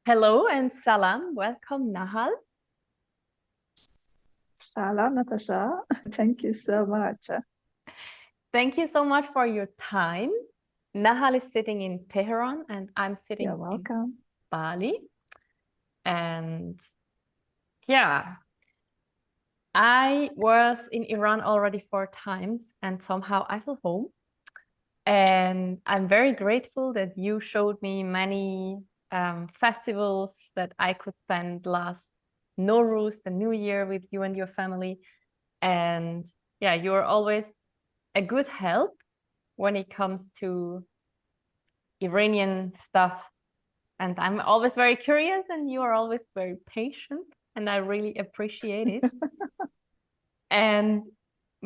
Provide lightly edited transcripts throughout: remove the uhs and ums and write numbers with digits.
Hello and salam. Welcome, Nahal. Salam, Natasha. Thank you so much. Thank you so much for your time. Nahal is sitting in Tehran and I'm You're sitting in welcome. Bali. And yeah, I was in Iran already 4 times and somehow I feel home. And I'm very grateful that you showed me many festivals that I could spend last Nowruz, the New Year, with you and your family. And yeah, you're always a good help when it comes to Iranian stuff. And I'm always very curious, and you are always very patient, and I really appreciate it. And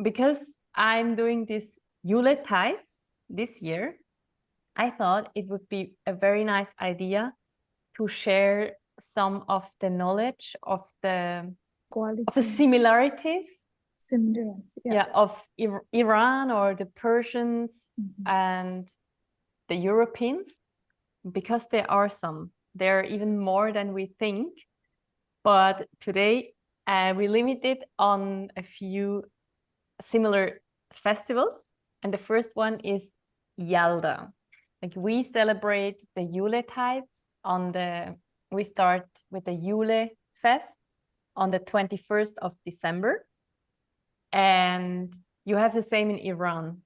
because I'm doing this Jule Tides this year, I thought it would be a very nice idea to share some of the knowledge of the Quality, similarities, similarities. Yeah. of Iran or the Persians Mhm. and the Europeans, because there are some. There are even more than we think. But today we limited on a few similar festivals. And the first one is Yalda. Like we celebrate the Jule Tides we start with the Jule Fest on the 21st of December. And you have the same in Iran.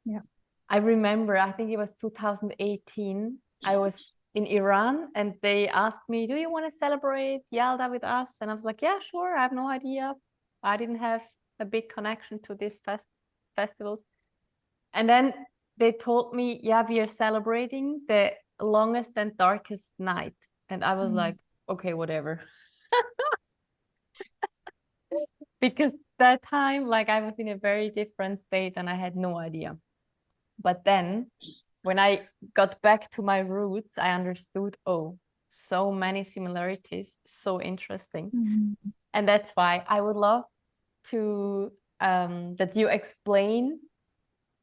Yeah. I remember, I think it was 2018. I was in Iran and they asked me, do you want to celebrate Yalda with us? And I was like, yeah, sure. I have no idea. I didn't have a big connection to these festivals. And then they told me, yeah, we are celebrating the longest and darkest night. And I was like, okay, whatever. Because that time, like I was in a very different state and I had no idea. But then when I got back to my roots, I understood, oh, so many similarities, so interesting. Mhm. And that's why I would love to that you explain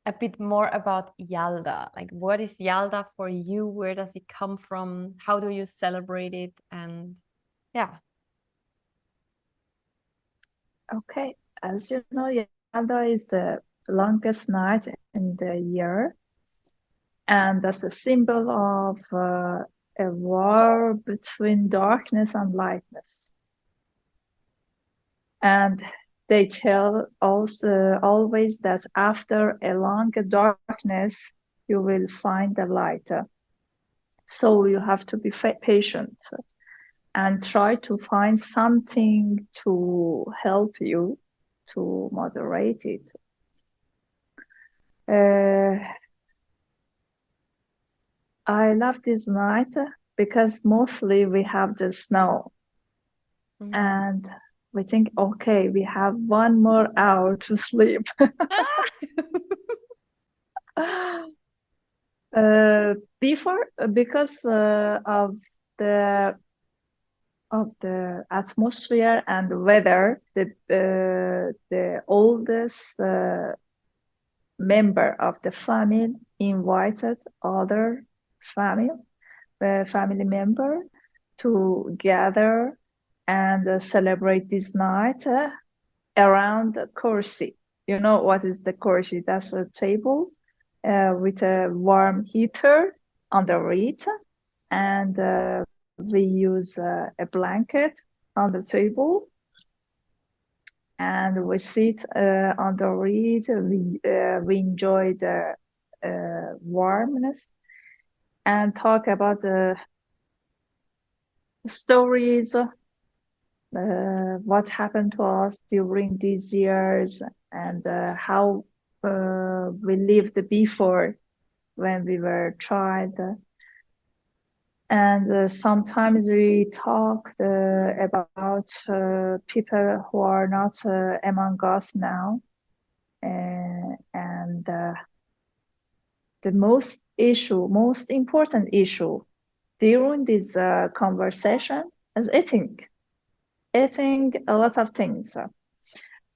a bit more about Yalda. Like, what is Yalda for you? Where does it come from? How do you celebrate it? And yeah. Okay. As you know, Yalda is the longest night in the year, and that's a symbol of a war between darkness and lightness. And they tell also always that after a long darkness, you will find the light. So you have to be patient and try to find something to help you to moderate it. I love this night because mostly we have the snow and we think, okay, we have 1 more hour to sleep. Before, because of the atmosphere and the weather, the oldest member of the family invited other family member to gather and celebrate this night around the kursi. You know what is the kursi? That's a table with a warm heater under it, and we use a blanket on the table, and we sit under it. We enjoy the warmness and talk about the stories, what happened to us during these years, and how we lived before when we were a child. And sometimes we talk about people who are not among us now. And the most important issue during this conversation is eating a lot of things.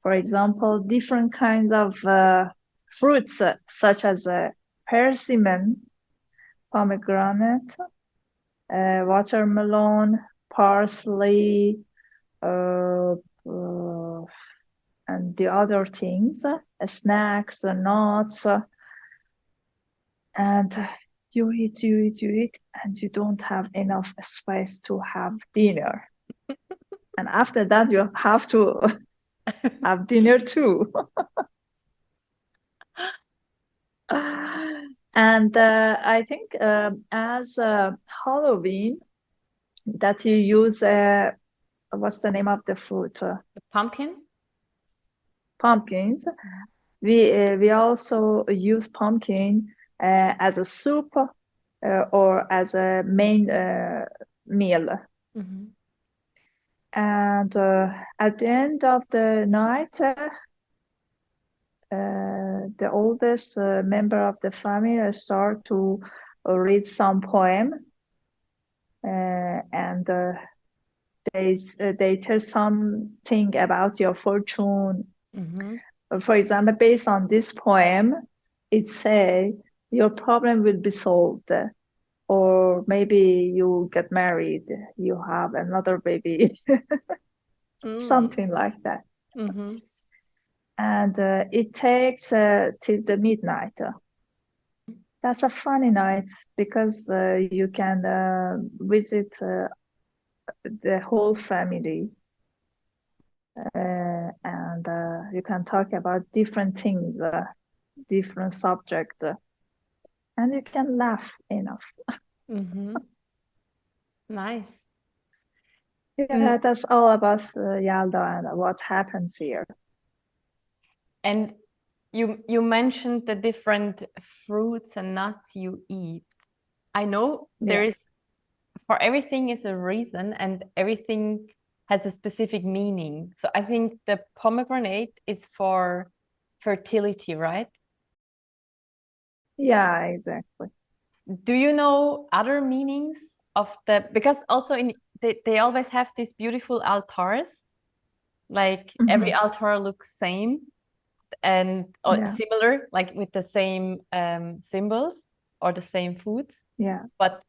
For example, different kinds of fruits, such as persimmon, pomegranate, watermelon, parsley, uh, uh, and the other things, snacks, nuts, and you eat, and you don't have enough space to have dinner. And after that, you have to have dinner too. And I think as Halloween, that you use what's the name of the fruit? The pumpkin? Pumpkins. We also use pumpkin as a soup or as a main meal. Mm-hmm. And at the end of the night, the oldest member of the family start to read some poem, and they tell something about your fortune. Mm-hmm. For example, based on this poem, it say your problem will be solved, or maybe you get married, you have another baby, something like that. Mm-hmm. And it takes till the midnight. That's a funny night because you can visit the whole family, and you can talk about different things, different subjects, and you can laugh enough. Mm-hmm. Nice. Yeah, that's all about Yalda and what happens here. And you mentioned the different fruits and nuts you eat. I know there Yeah. is, for everything is a reason and everything has a specific meaning. So I think the pomegranate is for fertility, right? Yeah, exactly. Do you know other meanings of the, because also they always have these beautiful altars, like every altar looks same and or Yeah, similar, like with the same symbols or the same foods, yeah. but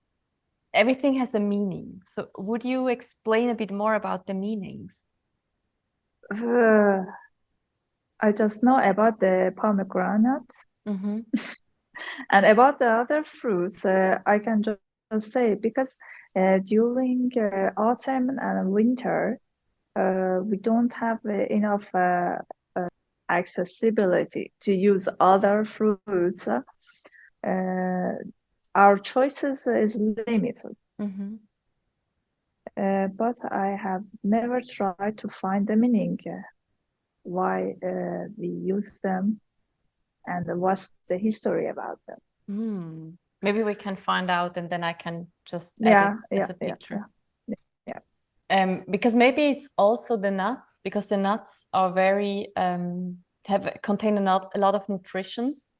everything has a meaning. So would you explain a bit more about the meanings? Uh, I just know about the pomegranate. Mm-hmm. And about the other fruits, I can just say because during autumn and winter, we don't have enough accessibility to use other fruits. Our choices is limited. Mm-hmm. But I have never tried to find the meaning why we use them and what's the history about them. Maybe we can find out and then I can just add it Yeah, as yeah, a yeah, picture. yeah. Because maybe it's also the nuts, because the nuts are very contain a lot of nutritions.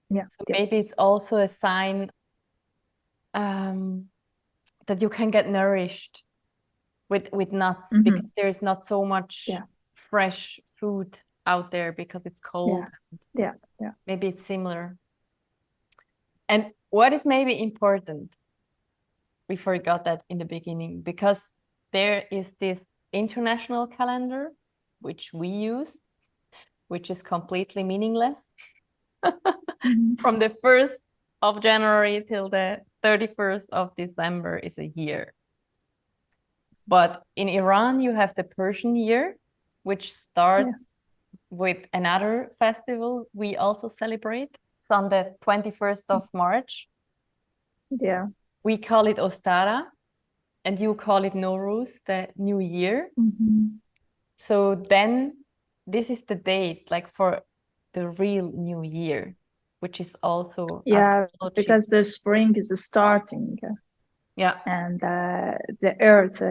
Yeah, So yeah. maybe it's also a sign that you can get nourished with nuts because there's not so much Yeah, fresh food out there because it's cold. yeah, yeah. Maybe it's similar. And what is maybe important, we forgot that in the beginning, because there is this international calendar, which we use, which is completely meaningless. From the 1st of January till the 31st of December is a year. But in Iran, you have the Persian year, which starts with another festival we also celebrate. It's on the 21st of March. Yeah. We call it Ostara, and you call it Nowruz, the new year. So then this is the date, like for the real new year, which is also Yeah, astrology. because the spring is starting. Yeah. And the earth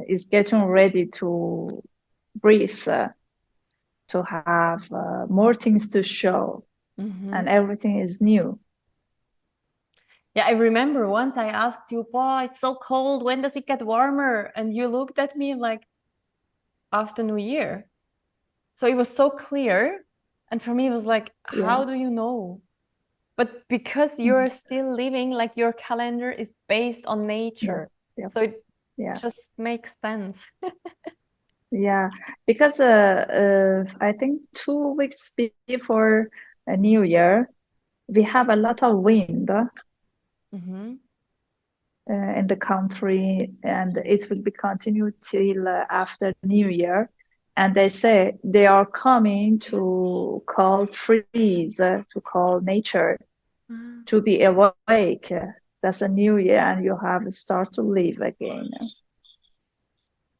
is getting ready to breathe, to have more things to show, and everything is new. Yeah, I remember once I asked you, "Boy, it's so cold. When does it get warmer?" And you looked at me like, after New Year. So it was so clear. And for me, it was like, Yeah, how do you know? But because you're still living, like your calendar is based on nature. Yeah. So it Yeah. just makes sense. Yeah. Because I think 2 weeks before a New Year, we have a lot of wind Mm-hmm. in the country, and it will be continued till after New Year. And they say they are coming to call trees, to call nature to be awake. That's a new year, and you have to start to live again.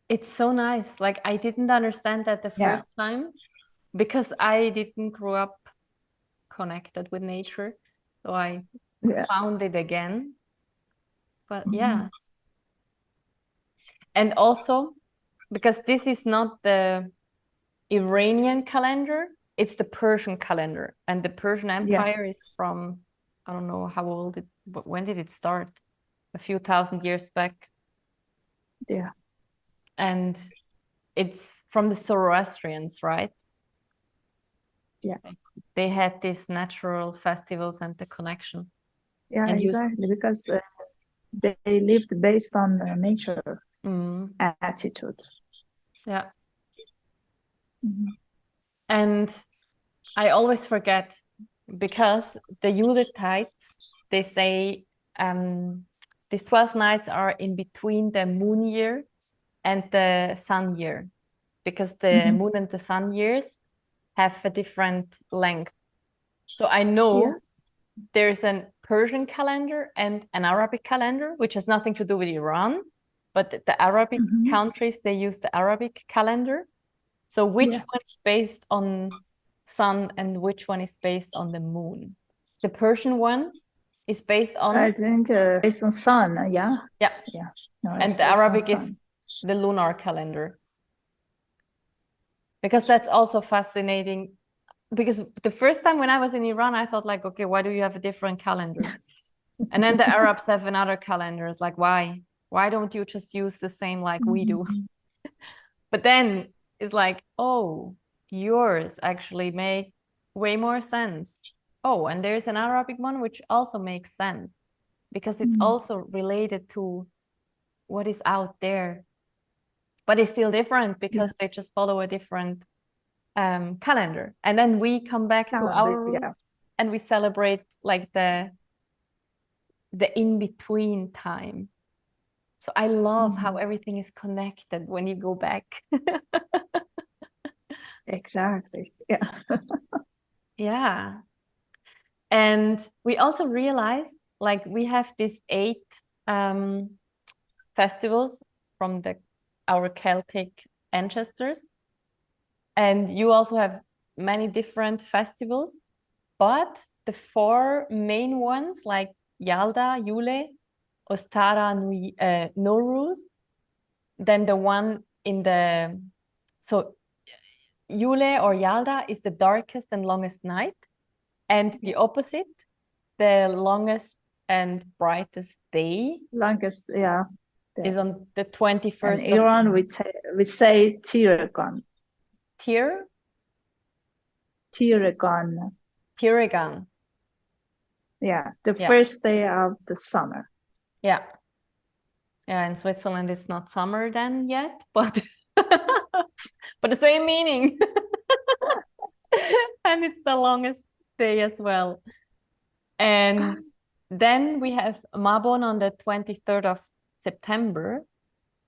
It's so nice. Like I didn't understand that the Yeah. first time because I didn't grow up connected with nature. So I Yeah. found it again. But Mhm. yeah. And also because this is not the Iranian calendar, it's the Persian calendar. And the Persian Yeah. Empire is from, I don't know how old it, but when did it start? A few thousand years back. Yeah. And it's from the Zoroastrians, right? Yeah. They had these natural festivals and the connection. Yeah, And exactly. Because they lived based on nature attitude. yeah. Mhm. And I always forget because the Jule Tides, they say these 12 nights are in between the moon year and the sun year because the moon and the sun years have a different length. So I know there's a Persian calendar and an Arabic calendar, which has nothing to do with Iran, but the Arabic countries, they use the Arabic calendar. So which one is based on sun and which one is based on the moon? The Persian one is based on, I think based on sun. Yeah. yeah. Yeah. No, And it's the based on Arabic is sun. the lunar calendar. Because that's also fascinating. Because the first time when I was in Iran, I thought like, okay, why do you have a different calendar? And then the Arabs have another calendar. It's like, why? Why don't you just use the same like we do? But then it's like, oh, yours actually make way more sense. Oh, and there's an Arabic one which also makes sense because it's also related to what is out there. But it's still different because they just follow a different calendar. And then we come back to our roots and we celebrate like the in-between time. So I love how everything is connected when you go back. Exactly. Yeah. Yeah. And we also realized like we have these 8 festivals from our Celtic ancestors. And you also have many different festivals, but the 4 main ones like Yalda, Jule, Ostara, Nowruz, then the one in the, so Jule or Yalda is the darkest and longest night, and the opposite, the longest and brightest day Longest, is on the And 21st of Iran, we say Tiragan. Tir, Tiragan. Tiragan. Yeah, the first day of the summer. Yeah. Yeah, in Switzerland it's not summer then yet, but but the same meaning. And it's the longest day as well. And then we have Mabon on the 23rd of September.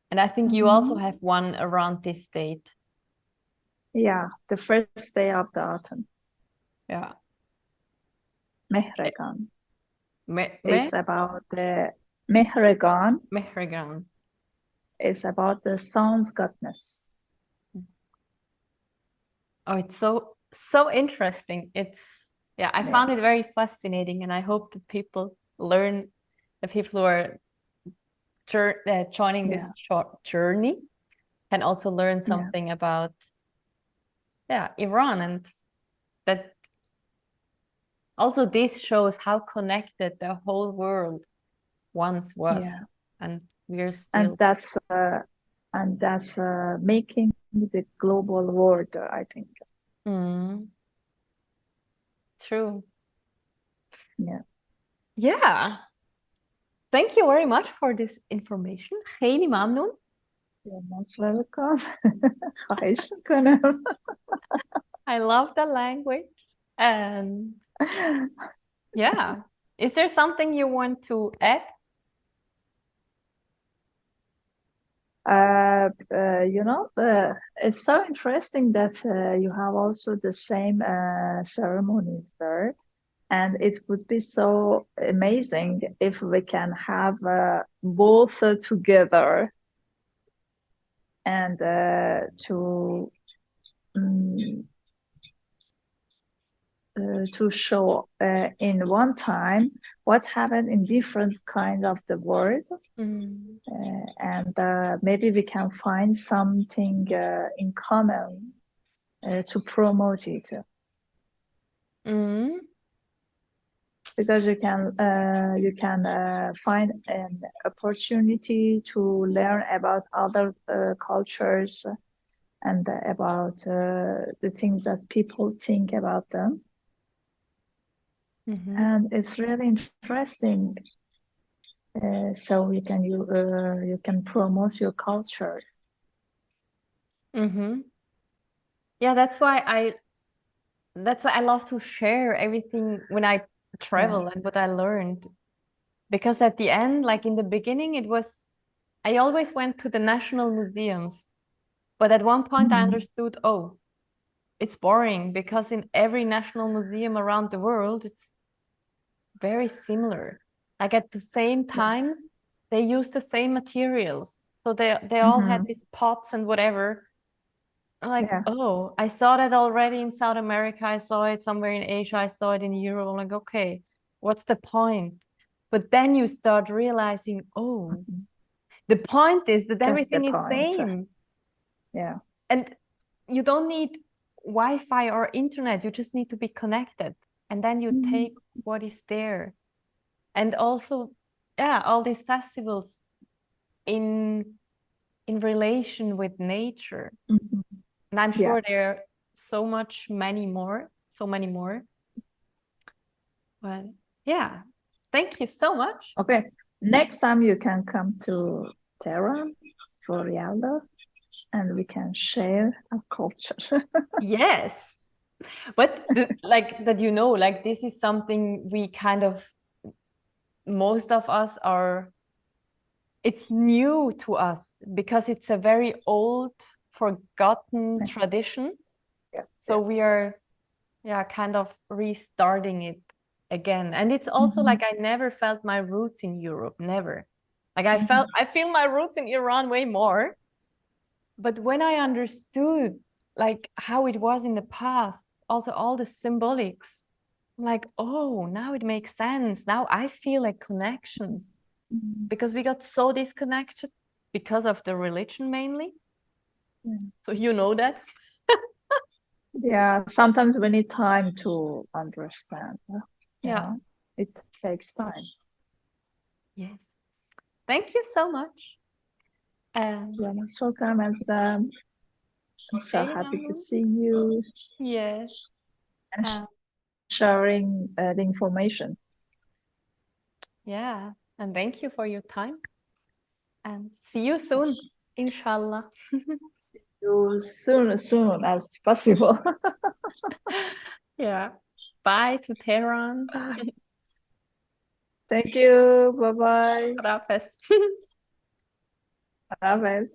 And I think you also have one around this date. Yeah, the first day of the autumn. Yeah. Mehregan. It's about the Mehregan. Mehregan. Is about the sun's goddess. Oh, it's so interesting. I found it very fascinating, and I hope the people learn, the people who are joining this short journey can also learn something about Iran, and that also this shows how connected the whole world once was, and we're still. And that's making the global world, I think. True. Yeah. Yeah. Thank you very much for this information. خیلی ممنون. You're most welcome. خواهش میکنم. I love the language. And yeah. Is there something you want to add? It's so interesting that you have also the same ceremonies there. And it would be so amazing if we can have both together and um, to show in one time what happened in different kind of the world. And maybe we can find something in common to promote it. Because you can find an opportunity to learn about other cultures and about the things that people think about them. And it's really interesting. So you can promote your culture. Yeah, that's why I love to share everything when I travel and what I learned. Because at the end, like in the beginning, I always went to the national museums. But at one point I understood, oh, it's boring because in every national museum around the world, it's very similar. Like at the same times, they use the same materials. So they all had these pots and whatever. I'm like, oh, I saw that already in South America. I saw it somewhere in Asia. I saw it in Europe. I'm like, okay, what's the point? But then you start realizing, oh, the point is that everything is same. Yeah. And you don't need Wi-Fi or internet. You just need to be connected. And then you take what is there. And also, all these festivals in relation with nature. And I'm sure there are so many more. But yeah, thank you so much. Okay, next time you can come to Tehran for Yalda, and we can share our culture. Yes, but like that, like this is something we kind of, most of us are, it's new to us because it's a very old, forgotten tradition. So we are, kind of restarting it again. And it's also like I never felt my roots in Europe, never. Like I feel my roots in Iran way more. But when I understood like how it was in the past, also all the symbolics, I'm like, oh, now it makes sense. Now I feel a connection because we got so disconnected because of the religion mainly. So you know that. Yeah, sometimes we need time to understand. Yeah. It takes time. Yes. Thank you so much. You're most welcome. And I'm so happy to see you. Yes. And sharing the information. Yeah. And thank you for your time. And see you soon, inshallah. Soon as possible. Yeah. Bye to Tehran. Thank you. Bye-bye. Rafes. Rafes.